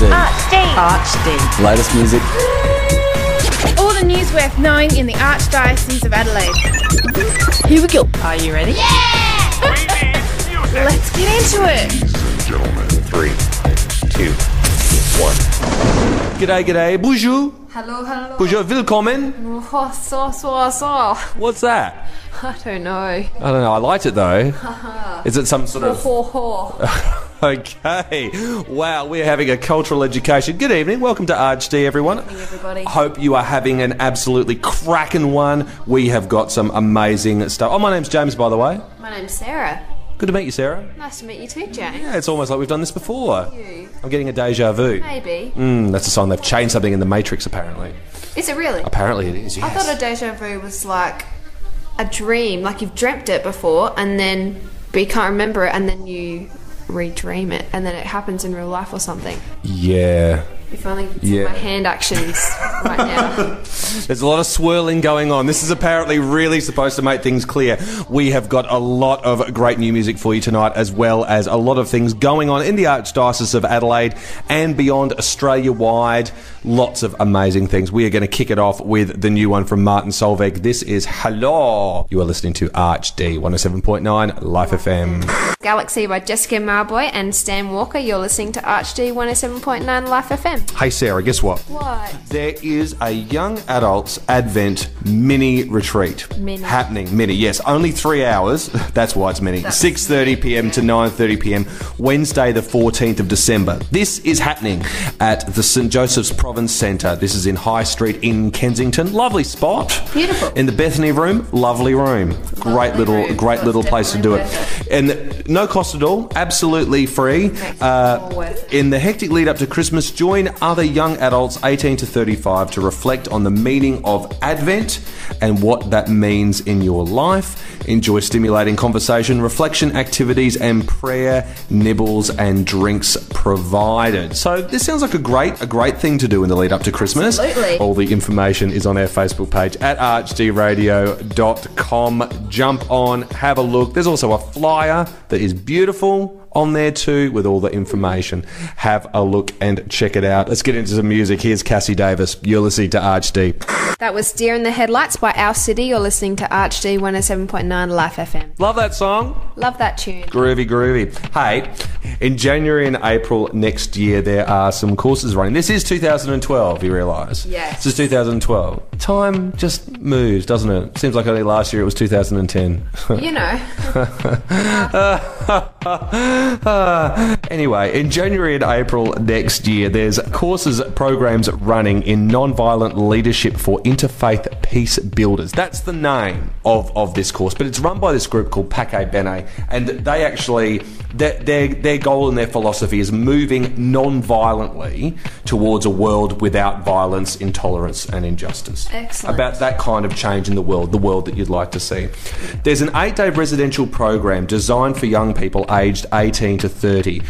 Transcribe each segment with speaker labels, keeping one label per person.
Speaker 1: Archd.
Speaker 2: Archd.
Speaker 1: Latest music.
Speaker 3: All the news worth knowing in the Archdiocese of Adelaide. Here we go.
Speaker 2: Are you ready?
Speaker 3: Yeah! Let's get into it.
Speaker 1: Gentlemen, 3, 2, 1. G'day. Bonjour.
Speaker 2: Hello.
Speaker 1: Bonjour. Willkommen.
Speaker 2: So.
Speaker 1: What's that?
Speaker 2: I don't know.
Speaker 1: I don't know. I liked it though. Is it some sort of... Okay. Wow, we're having a cultural education. Good evening. Welcome to Archd, everyone.
Speaker 2: Good evening, everybody.
Speaker 1: Hope you are having an absolutely cracking one. We have got some amazing stuff. Oh, my name's James, by the way.
Speaker 2: My name's Sarah.
Speaker 1: Good to meet you, Sarah.
Speaker 2: Nice to meet you too, James.
Speaker 1: Yeah, it's almost like we've done this before.
Speaker 2: You.
Speaker 1: I'm getting a deja vu.
Speaker 2: Maybe.
Speaker 1: That's a sign they've changed something in the Matrix, apparently.
Speaker 2: Is it really?
Speaker 1: Apparently it is, yes.
Speaker 2: I thought a deja vu was like a dream, like you've dreamt it before but you can't remember it and then you redream it and then it happens in real life or something.
Speaker 1: Yeah.
Speaker 2: If only you could see my hand actions right now.
Speaker 1: There's a lot of swirling going on. This is apparently really supposed to make things clear. We have got a lot of great new music for you tonight, as well as a lot of things going on in the Archdiocese of Adelaide and beyond Australia-wide. Lots of amazing things. We are going to kick it off with the new one from Martin Solveig. This is Hello. You are listening to Archd 107.9 Life FM.
Speaker 2: Galaxy by Jessica Marboy and Stan Walker. You're listening to Archd 107.9 Life FM.
Speaker 1: Hey Sarah, guess what?
Speaker 2: What?
Speaker 1: There is a young adults Advent mini retreat happening. Mini, yes, only 3 hours. That's why it's mini. 6:30 p.m. to 9:30 p.m. Wednesday, the 14th of December. This is happening at the St Joseph's Province Centre. This is in High Street in Kensington. Lovely spot.
Speaker 2: Beautiful.
Speaker 1: In the Bethany room, lovely room. Great little place to do it, and no cost at all. Absolutely free. In the hectic lead up to Christmas, join other young adults 18 to 35 to reflect on the meaning of Advent and what that means in your life. Enjoy stimulating conversation, reflection activities, and prayer, nibbles and drinks provided. So this sounds like a great thing to do in the lead up to Christmas.
Speaker 2: Absolutely.
Speaker 1: All the information is on our Facebook page at archdradio.com. Jump on, have a look. There's also a flyer that is beautiful on there too with all the information. Have a look and check it out. Let's get into some music. Here's Cassie Davis. You're listening to Archd.
Speaker 2: That was Deer in the Headlights by Our City. You're listening to Archd 107.9 Life FM.
Speaker 1: Love that song.
Speaker 2: Love that tune.
Speaker 1: Groovy. Hey, in January and April next year, there are some courses running. This is 2012, you realise?
Speaker 2: Yes.
Speaker 1: This is 2012. Time just moves, doesn't it? Seems like only last year it was 2010.
Speaker 2: You know.
Speaker 1: Anyway, in January and April next year, there's courses, programs running in non-violent leadership for Interfaith Peacebuilders. That's the name of this course, but it's run by this group called Pace Bene, and they actually, their goal and their philosophy is moving non-violently towards a world without violence, intolerance and injustice.
Speaker 2: Excellent.
Speaker 1: About that kind of change in the world that you'd like to see. There's an 8-day residential program designed for young people aged 18 to 30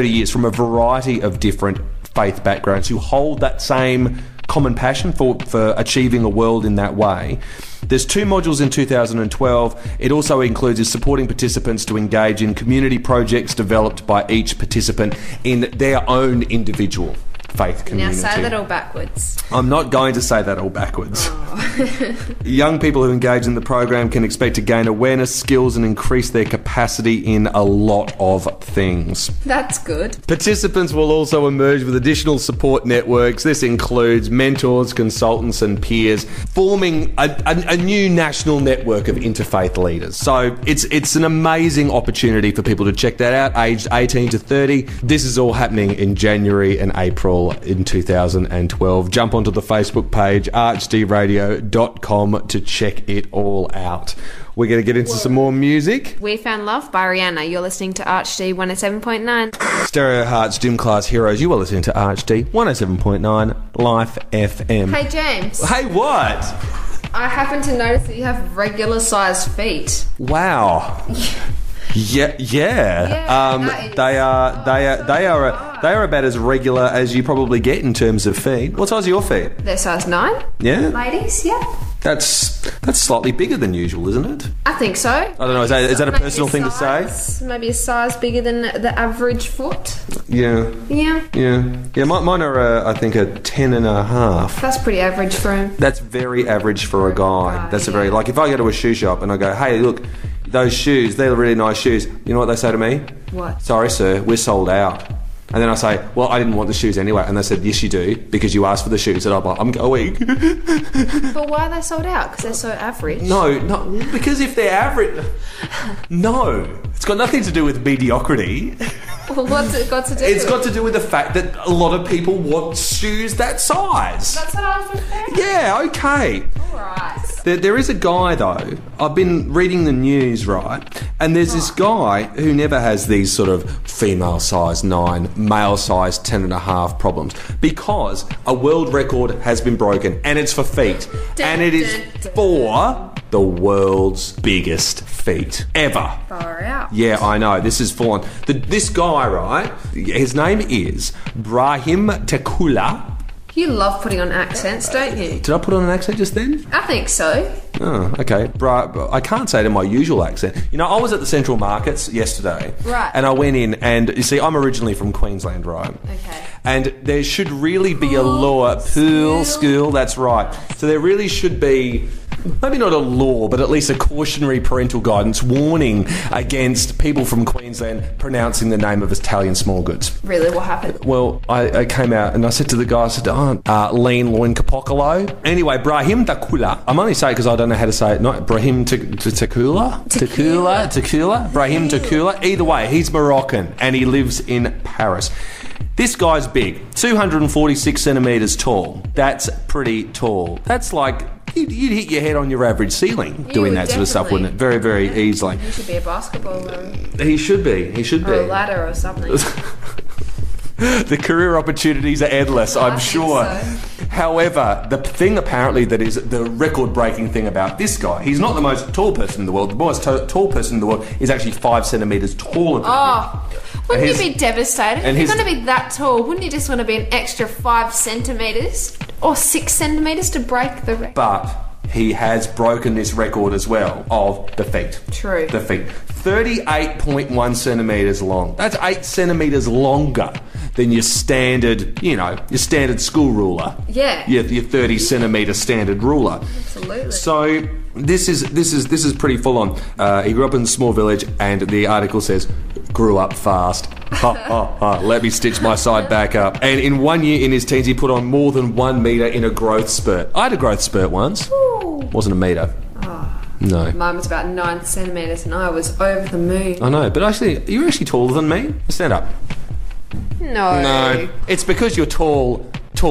Speaker 1: years from a variety of different faith backgrounds who hold that same common passion for achieving a world in that way. There's 2 modules in 2012. It also includes supporting participants to engage in community projects developed by each participant in their own individual faith community.
Speaker 2: Now say that all backwards.
Speaker 1: I'm not going to say that all backwards.
Speaker 2: Oh.
Speaker 1: Young people who engage in the program can expect to gain awareness, skills and increase their capacity in a lot of things.
Speaker 2: That's good.
Speaker 1: Participants will also emerge with additional support networks. This includes mentors, consultants and peers, forming a new national network of interfaith leaders. So it's an amazing opportunity for people to check that out, aged 18 to 30. This is all happening in January and April in 2012. Jump onto the Facebook page, archdradio.com, to check it all out. We're going to get into some more music.
Speaker 2: We Found Love by Rihanna. You're listening to Archd 107.9.
Speaker 1: Stereo Hearts, Gym Class Heroes. You are listening to Archd 107.9 Life FM.
Speaker 2: Hey, James.
Speaker 1: Hey, what?
Speaker 2: I happen to notice that you have regular sized feet.
Speaker 1: Wow. Yeah. They are about as regular as you probably get in terms of feet. What size are your feet?
Speaker 2: They're size 9.
Speaker 1: Yeah.
Speaker 2: Ladies, yeah.
Speaker 1: That's slightly bigger than usual, isn't it?
Speaker 2: I think so.
Speaker 1: I don't know. Is that a
Speaker 2: Maybe
Speaker 1: personal thing to say?
Speaker 2: Maybe a size bigger than the average foot.
Speaker 1: Yeah.
Speaker 2: Yeah.
Speaker 1: Mine are, I think, a 10.5.
Speaker 2: That's pretty average for him.
Speaker 1: That's very average for a guy. That's a very, like, if I go to a shoe shop and I go, hey, look, those shoes, they're really nice shoes. You know what they say to me?
Speaker 2: What?
Speaker 1: Sorry, sir, we're sold out. And then I say, well, I didn't want the shoes anyway. And they said, yes, you do, because you asked for the shoes. And I'm like, I'm going.
Speaker 2: But why are they sold out? Because they're so average?
Speaker 1: No, because if they're average... No, it's got nothing to do with mediocrity.
Speaker 2: Well, what's it got to do
Speaker 1: It's got to do with the fact that a lot of people want shoes that size.
Speaker 2: That's what I was referring to.
Speaker 1: Yeah, okay.
Speaker 2: All right.
Speaker 1: There is a guy, though. I've been reading the news, right? And there's this guy who never has these sort of female size 9, male size 10.5 problems, because a world record has been broken, and it's for feet. And it is for the world's biggest feet ever.
Speaker 2: Far out.
Speaker 1: Yeah, I know. This is full on. This guy, right? His name is Brahim Tekula.
Speaker 2: You love putting on accents, don't you?
Speaker 1: Did I put on an accent just then?
Speaker 2: I think so.
Speaker 1: Oh, okay. I can't say it in my usual accent. You know, I was at the Central Markets yesterday.
Speaker 2: Right.
Speaker 1: And I went in, and you see, I'm originally from Queensland, right?
Speaker 2: Okay.
Speaker 1: And there should really be a law. Pool school, that's right. So there really should be, maybe not a law, but at least a cautionary parental guidance warning against people from Queensland pronouncing the name of Italian small goods.
Speaker 2: Really, what happened?
Speaker 1: Well, I came out and I said to the guy, I said, lean loin capocolo. Anyway, Brahim Tekula. I'm only saying because I don't know how to say it. Not Brahim Tekula? Tekula? Brahim Tekula. Either way, he's Moroccan and he lives in Paris. This guy's big, 246 centimetres tall. That's pretty tall. That's like, you'd hit your head on your average ceiling doing that sort of stuff, wouldn't it? Very, very easily.
Speaker 2: He should be a basketballer.
Speaker 1: He should be.
Speaker 2: Or a ladder or something.
Speaker 1: The career opportunities are endless, I'm sure.
Speaker 2: So.
Speaker 1: However, the thing apparently that is the record-breaking thing about this guy, he's not the most tall person in the world. The most tall person in the world is actually 5 centimetres taller than him.
Speaker 2: Wouldn't you be devastated?
Speaker 1: And
Speaker 2: if you're going to be that tall, wouldn't you just want to be an extra 5 centimetres or 6 centimetres to break the record?
Speaker 1: But he has broken this record as well of the feet.
Speaker 2: True.
Speaker 1: The feet. 38.1 centimetres long. That's 8 centimetres longer than your standard, your standard school ruler.
Speaker 2: Yeah.
Speaker 1: Your 30 centimetre standard ruler.
Speaker 2: Absolutely.
Speaker 1: So this is pretty full on. He grew up in a small village, and the article says, grew up fast. Ha ha ha. Let me stitch my side back up. And in 1 year in his teens, he put on more than 1 metre in a growth spurt. I had a growth spurt once.
Speaker 2: Ooh.
Speaker 1: Wasn't a metre. No.
Speaker 2: Mine was about 9 centimetres and I was over the moon.
Speaker 1: I know, but actually, you're actually taller than me. Stand up. No. It's because you're tall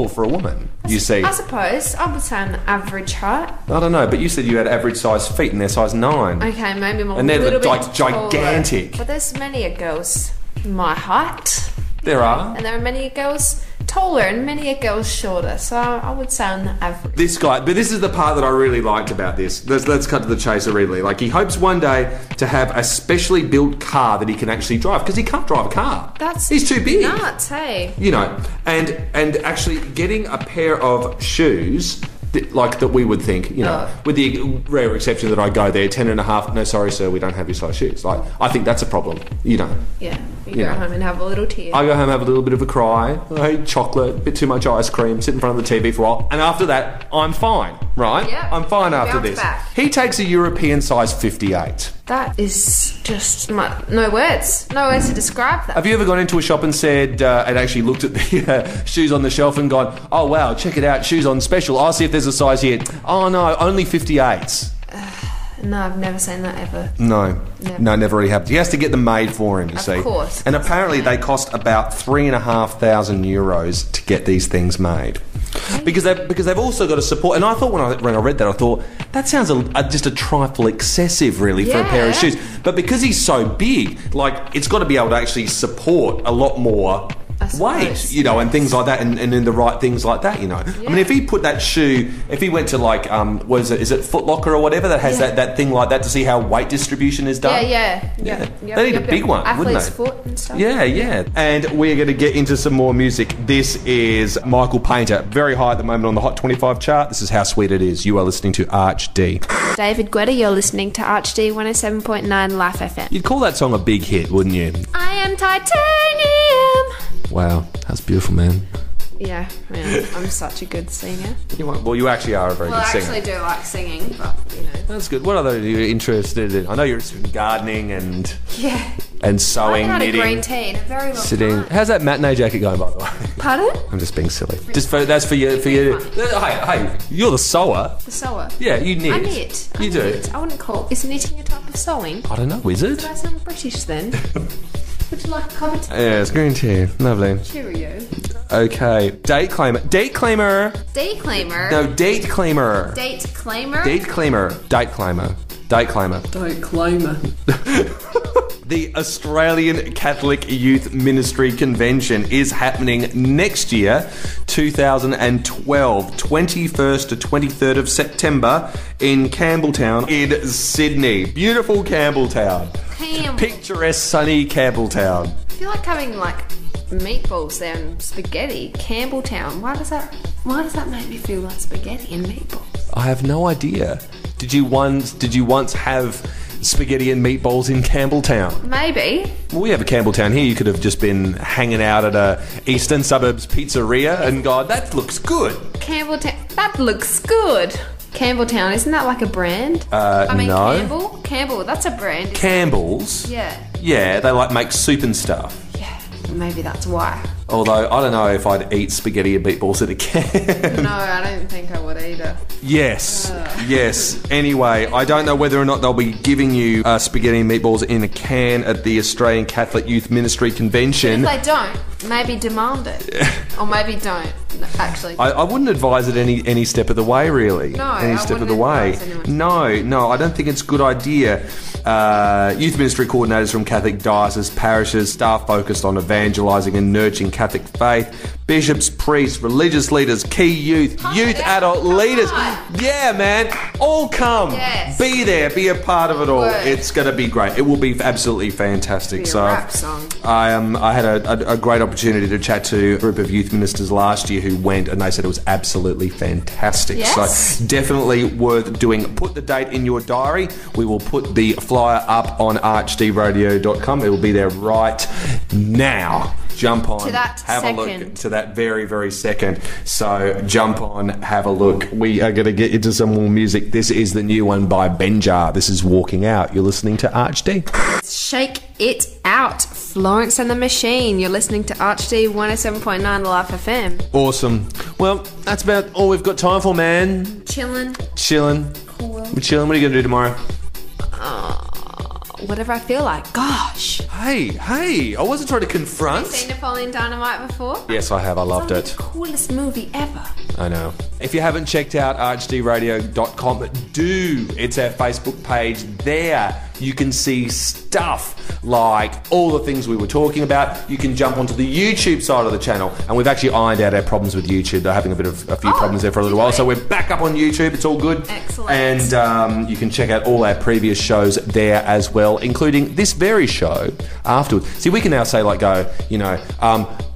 Speaker 1: for a woman, you see.
Speaker 2: I suppose. I would say I'm the average height.
Speaker 1: I don't know, but you said you had average size feet and they're size 9.
Speaker 2: Okay, maybe I'm
Speaker 1: and they're
Speaker 2: little
Speaker 1: like
Speaker 2: bit
Speaker 1: gigantic.
Speaker 2: Taller. But there's many girls my height.
Speaker 1: There are.
Speaker 2: And there are many girls taller and many girls shorter. So I would say on the average.
Speaker 1: This guy, but this is the part that I really liked about this. Let's cut to the chase really. Like, he hopes one day to have a specially built car that he can actually drive, because he can't drive a car. He's too big.
Speaker 2: Nuts, hey.
Speaker 1: And actually getting a pair of shoes that we would think, with the rare exception that I go there, 10.5, no, sorry, sir, we don't have your size shoes. Like, I think that's a problem,
Speaker 2: Yeah, you go home and have a little tear.
Speaker 1: I go home, have a little bit of a cry, I eat chocolate, a bit too much ice cream, sit in front of the TV for a while, and after that, I'm fine, right?
Speaker 2: Yeah,
Speaker 1: I'm fine after this.
Speaker 2: Back.
Speaker 1: He takes a European size 58.
Speaker 2: That is just no words to describe that.
Speaker 1: Have you ever gone into a shop and said, and actually looked at the shoes on the shelf and gone, oh wow, check it out, shoes on special, I'll see if there's a size here. Oh no, only 58s.
Speaker 2: No, I've never seen that ever.
Speaker 1: No, never really happened. He has to get them made for him, you see.
Speaker 2: Of course.
Speaker 1: And apparently they cost about €3,500 to get these things made. Because they've also got to support. And I thought when I read that, I thought, that sounds just a trifle excessive, really, for a pair of shoes. But because he's so big, like, it's got to be able to actually support a lot more weight, you know, and things like that, and in the right things like that, you know. I mean, if he put that shoe, if he went to like, is it Foot Locker or whatever that has that thing like that to see how weight distribution is done?
Speaker 2: Yeah.
Speaker 1: They need a big one, wouldn't
Speaker 2: Athlete's
Speaker 1: they?
Speaker 2: foot and stuff.
Speaker 1: Yeah. And we're going to get into some more music. This is Michael Painter, very high at the moment on the Hot 25 chart. This is How Sweet It Is. You are listening to Arch D.
Speaker 2: David Guetta, you're listening to Arch D 107.9 Life FM.
Speaker 1: You'd call that song a big hit, wouldn't you?
Speaker 2: I am titanium.
Speaker 1: Wow, that's beautiful, man.
Speaker 2: Yeah, man, I'm such a good singer.
Speaker 1: You actually are a very good singer.
Speaker 2: I actually do like singing, but, you know.
Speaker 1: That's good. What other are you interested in? I know you're interested in gardening and sewing,
Speaker 2: I had
Speaker 1: knitting.
Speaker 2: a green tea in a very long time.
Speaker 1: How's that matinee jacket going, by the way?
Speaker 2: Pardon?
Speaker 1: I'm just being silly. That's for you. Hey, you're the sewer.
Speaker 2: The sewer?
Speaker 1: Yeah, you knit.
Speaker 2: I knit.
Speaker 1: You do?
Speaker 2: Knit. I wouldn't call... Is knitting a type of sewing?
Speaker 1: I don't know, is it?
Speaker 2: Did I sound British then? Would you like a cup of tea?
Speaker 1: Yeah, it's green tea. Lovely.
Speaker 2: Cheerio.
Speaker 1: Okay. Date claimer.
Speaker 2: Date claimer?
Speaker 1: No, date claimer.
Speaker 2: Date claimer?
Speaker 1: Date claimer. Date claimer. Date claimer.
Speaker 2: Date claimer.
Speaker 1: The Australian Catholic Youth Ministry Convention is happening next year, 2012, 21st to 23rd of September in Campbelltown in Sydney. Beautiful Campbelltown. Picturesque, sunny Campbelltown.
Speaker 2: I feel like having like meatballs there and spaghetti. Campbelltown. Why does that make me feel like spaghetti and meatballs?
Speaker 1: I have no idea. Did you once have spaghetti and meatballs in Campbelltown?
Speaker 2: Maybe.
Speaker 1: Well, we have a Campbelltown here. You could have just been hanging out at a Eastern Suburbs pizzeria and gone, that looks good.
Speaker 2: Campbelltown. That looks good. Campbelltown, isn't that like a brand?
Speaker 1: No.
Speaker 2: Campbell, that's a brand.
Speaker 1: Campbell's?
Speaker 2: Yeah.
Speaker 1: Yeah, they like make soup and stuff.
Speaker 2: Yeah, maybe that's why.
Speaker 1: Although, I don't know if I'd eat spaghetti and meatballs in a can.
Speaker 2: No, I don't think I would either.
Speaker 1: Yes. Anyway, I don't know whether or not they'll be giving you spaghetti and meatballs in a can at the Australian Catholic Youth Ministry Convention.
Speaker 2: If they don't, maybe demand it. Or maybe don't, actually.
Speaker 1: I wouldn't advise it any step of the way, really.
Speaker 2: No,
Speaker 1: any step of the way. No, I don't think it's a good idea. Youth ministry coordinators from Catholic dioceses, parishes, staff focused on evangelising and nurturing Catholic faith, bishops, priests, religious leaders, key youth adult leaders. Yeah, man, all come.
Speaker 2: Yes.
Speaker 1: Be there, be a part of it all.
Speaker 2: Word.
Speaker 1: It's going to be great. It will be absolutely fantastic.
Speaker 2: Be a rap song.
Speaker 1: I had a great opportunity to chat to a group of youth ministers last year who went, and they said it was absolutely fantastic.
Speaker 2: Yes.
Speaker 1: So definitely worth doing. Put the date in your diary. We will put the flyer up on archdradio.com. It will be there right now. Jump on,
Speaker 2: to that
Speaker 1: have
Speaker 2: second.
Speaker 1: a look to that very, very second. So jump on, have a look. We are going to get into some more music. This is the new one by Benjar. This is Walking Out. You're listening to Arch D.
Speaker 2: Shake it out. Florence and the Machine. You're listening to Arch D 107.9 Life FM.
Speaker 1: Awesome. Well, that's about all we've got time for, man.
Speaker 2: Chillin'.
Speaker 1: Cool. We're chilling. What are you going to do tomorrow?
Speaker 2: Whatever I feel like. Gosh.
Speaker 1: Hey, I wasn't trying to confront.
Speaker 2: Have you seen Napoleon Dynamite before?
Speaker 1: Yes, I have. I loved
Speaker 2: It's
Speaker 1: it.
Speaker 2: the coolest movie ever.
Speaker 1: I know. If you haven't checked out archdradio.com, do. It's our Facebook page. There you can see stuff like all the things we were talking about. You can jump onto the YouTube side of the channel, and we've actually ironed out our problems with YouTube. They're having a few problems there for a little while, so we're back up on YouTube. It's all good.
Speaker 2: Excellent.
Speaker 1: And you can check out all our previous shows there as well, including this very show afterwards. See, we can now say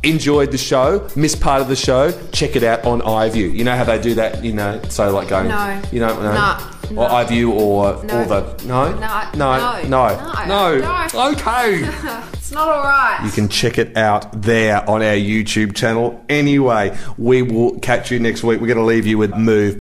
Speaker 1: enjoyed the show, missed part of the show, check it out on iView. You know how they do that, so like going...
Speaker 2: No.
Speaker 1: You know?
Speaker 2: No.
Speaker 1: Or iView or all the... No?
Speaker 2: No.
Speaker 1: Okay.
Speaker 2: It's not alright.
Speaker 1: You can check it out there on our YouTube channel. Anyway, we will catch you next week. We're going to leave you with Move